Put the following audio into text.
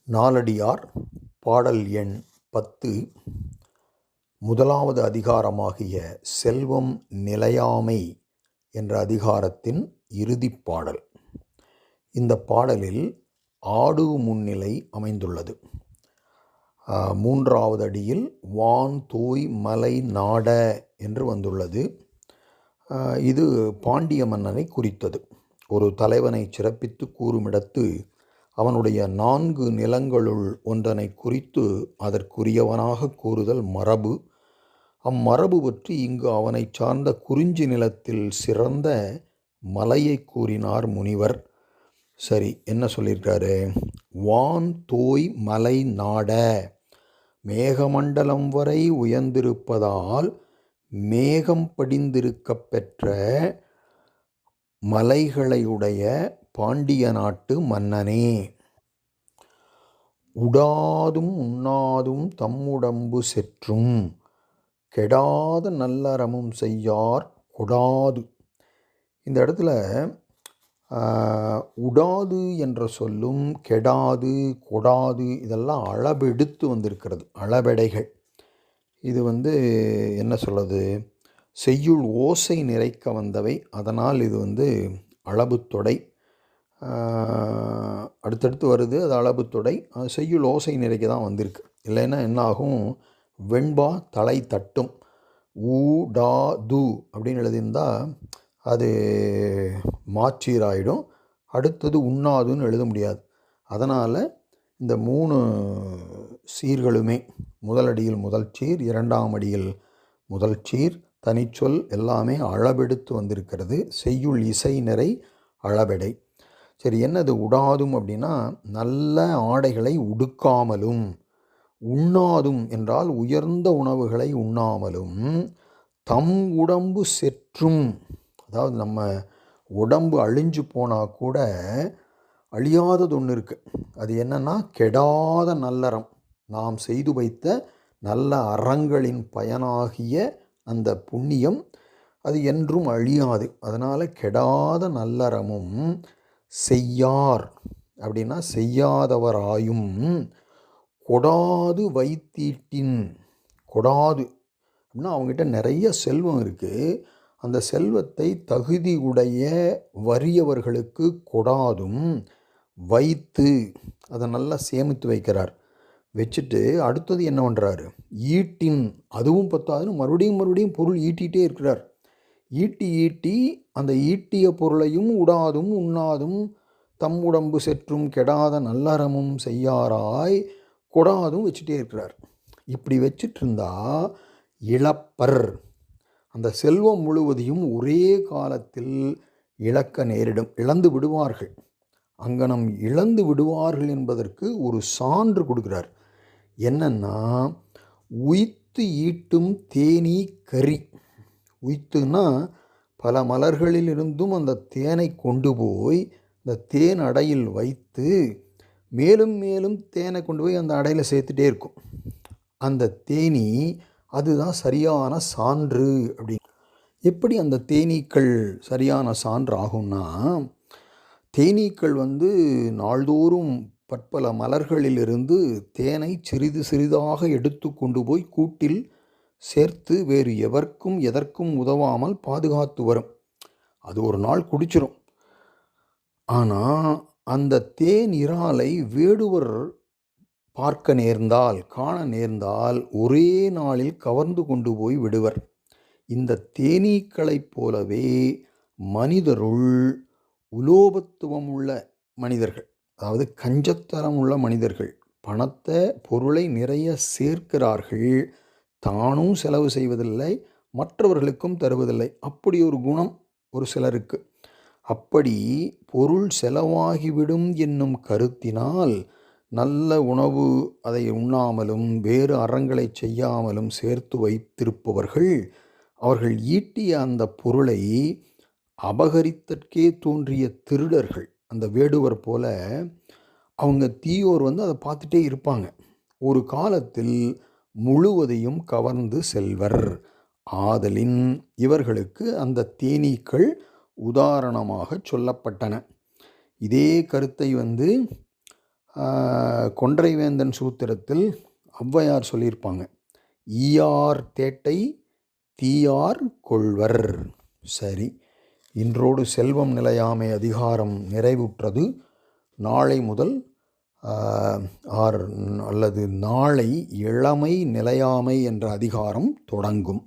நாலடியார் பாடல் எண் 10 முதலாவது அதிகாரமாகிய செல்வம் நிலையாமை என்ற அதிகாரத்தின் இறுதிப் பாடல். இந்த பாடலில் ஆடு முன்னிலை அமைந்துள்ளது. மூன்றாவது அடியில் வான் தோய் மலை நாட என்று வந்துள்ளது. இது பாண்டிய மன்னனை குறித்தது. ஒரு தலைவனை சிறப்பித்து கூறுமிடத்து அவனுடைய 4 நிலங்களுள் ஒன்றனை குறித்து அதற்குரியவனாக கூறுதல் மரபு. அம்மரபு பற்றி இங்கு அவனை சார்ந்த குறிஞ்சி நிலத்தில் சிறந்த மலையை கூறினார் முனிவர். சரி, என்ன சொல்லியிருக்காரு? வான் தோய் மலை நாட, மேகமண்டலம் வரை உயர்ந்திருப்பதால் மேகம் படிந்திருக்க பெற்ற மலைகளையுடைய பாண்டிய நாட்டு மன்னனே, உடாதும் உண்ணாதும் தம்முடம்பு செற்றும் கெடாத நல்லறமும் செய்யார் கொடாது. இந்த இடத்துல உடாது என்ற சொல்லும் கெடாது கொடாது இதெல்லாம் அளபெடுத்து வந்திருக்கிறது, அளபெடைகள். இது என்ன சொல்கிறது, செய்யுள் ஓசை நிறைக்க வந்தவை. அதனால் இது அளபு தொடை. அடுத்தடுத்து வருது, அது அளபு தொடை. செய்யுள் ஓசை நிறைக்க தான் வந்திருக்கு. இல்லைன்னா என்ன ஆகும், வெண்பா தலை தட்டும். ஊ டா து அப்படின்னு எழுதியிருந்தால் அது மாச்சீராயிடும். அடுத்தது உண்ணாதுன்னு எழுத முடியாது. அதனால் இந்த 3 சீர்களுமே, முதலடியில் முதல் சீர், இரண்டாம் அடியில் முதல் சீர், தனிச்சொல் எல்லாமே அளபெடுத்து வந்திருக்கிறது. செய்யுள் இசை நிறை அளபெடை. சரி, என்னது உடாதும் அப்படின்னா நல்ல ஆடைகளை உடுக்காமலும், உண்ணாதும் என்றால் உயர்ந்த உணவுகளை உண்ணாமலும், தம் உடம்பு செற்றும், அதாவது நம்ம உடம்பு அழிஞ்சு போனால் கூட அழியாதது ஒன்று இருக்குது. அது என்னன்னா கெடாத நல்லறம், நாம் செய்து வைத்த நல்ல அறங்களின் பயனாகிய அந்த புண்ணியம் அது என்றும் அழியாது. அதனால் கெடாத நல்லறமும் செய்யார் அப்படின்னா செய்யாதவராயும், கொடாது வைத்தீட்டின், கொடாது அப்படின்னா அவங்ககிட்ட நிறைய செல்வம் இருக்குது. அந்த செல்வத்தை தகுதி உடைய வறியவர்களுக்கு கொடாதும் வைத்து அதை நல்லா சேமித்து வைக்கிறார். வச்சுட்டு அடுத்தது என்ன பண்ணுறாரு, ஈட்டின், அதுவும் பத்தாதுன்னு மறுபடியும் பொருள் ஈட்டிகிட்டே இருக்கிறார். ஈட்டி அந்த ஈட்டிய பொருளையும் உடாதும் உண்ணாதும் தம் உடம்பு செற்றும் கெடாத நல்லறமும் செய்யாராய் கொடாதும் வச்சுட்டே இருக்கிறார். இப்படி வச்சிட்டு இருந்தா இழப்பர், அந்த செல்வம் முழுவதையும் ஒரே காலத்தில் இழக்க நேரிடும், இழந்து விடுவார்கள். அங்கனம் இழந்து விடுவார்கள் என்பதற்கு ஒரு சான்று கொடுக்கிறார். என்னன்னா, உய்த்து ஈட்டும் தேனீ கரி. உய்த்துன்னா பல மலர்களில் இருந்தும் அந்த தேனை கொண்டு போய் இந்த தேன் அடையில் வைத்து மேலும் மேலும் தேனை கொண்டு போய் அந்த அடையில் சேர்த்துட்டே இருக்கும். அந்த தேனீ அதுதான் சரியான சான்று. அப்படி எப்படி அந்த தேனீக்கள் சரியான சான்று ஆகும்னா, தேனீக்கள் நாள்தோறும் பற்பல மலர்களிலிருந்து தேனை சிறிது சிறிதாக எடுத்து கொண்டு போய் கூட்டில் சேர்த்து வேறு எதற்கும் உதவாமல் பாதுகாத்து வரும். அது ஒரு நாள் குடிச்சிரும். ஆனால் அந்த தேன் இறாலை வேடுவர் பார்க்க நேர்ந்தால், காண நேர்ந்தால் ஒரே நாளில் கவர்ந்து கொண்டு போய் விடுவர். இந்த தேனீக்களைப் போலவே மனிதருள் உலோபத்துவம் உள்ள மனிதர்கள், அதாவது கஞ்சத்தனம் உள்ள மனிதர்கள், பணத்தை பொருளை நிறைய சேர்க்கிறார்கள், தானும் செலவு செய்வதில்லை, மற்றவர்களுக்கும் தருவதில்லை. அப்படி ஒரு குணம் ஒரு சிலருக்கு. அப்படி பொருள் செலவாகிவிடும் என்னும் கருத்தினால் நல்ல உணவு அதை உண்ணாமலும் வேறு அறங்களை செய்யாமலும் சேர்த்து வைத்திருப்பவர்கள், அவர்கள் ஈட்டிய அந்த பொருளை அபகரித்தற்கே தோன்றிய திருடர்கள், அந்த வேடுவர் போல அவங்க தீயோர் அதை பார்த்துட்டே இருப்பாங்க. ஒரு காலத்தில் முழுவதையும் கவர்ந்து செல்வர். ஆதலின் இவர்களுக்கு அந்த தேனீக்கள் உதாரணமாக சொல்லப்பட்டன. இதே கருத்தை கொன்றைவேந்தன் சூத்திரத்தில் ஔவையார் சொல்லியிருப்பாங்க, ஈயார் தேட்டை தீயார் கொள்வர். சரி, இன்றோடு செல்வம் நிலையாமை அதிகாரம் நிறைவுற்றது. நாளை முதல் அல்லது நாளை இளமை நிலையாமை என்ற அதிகாரம் தொடங்கும்.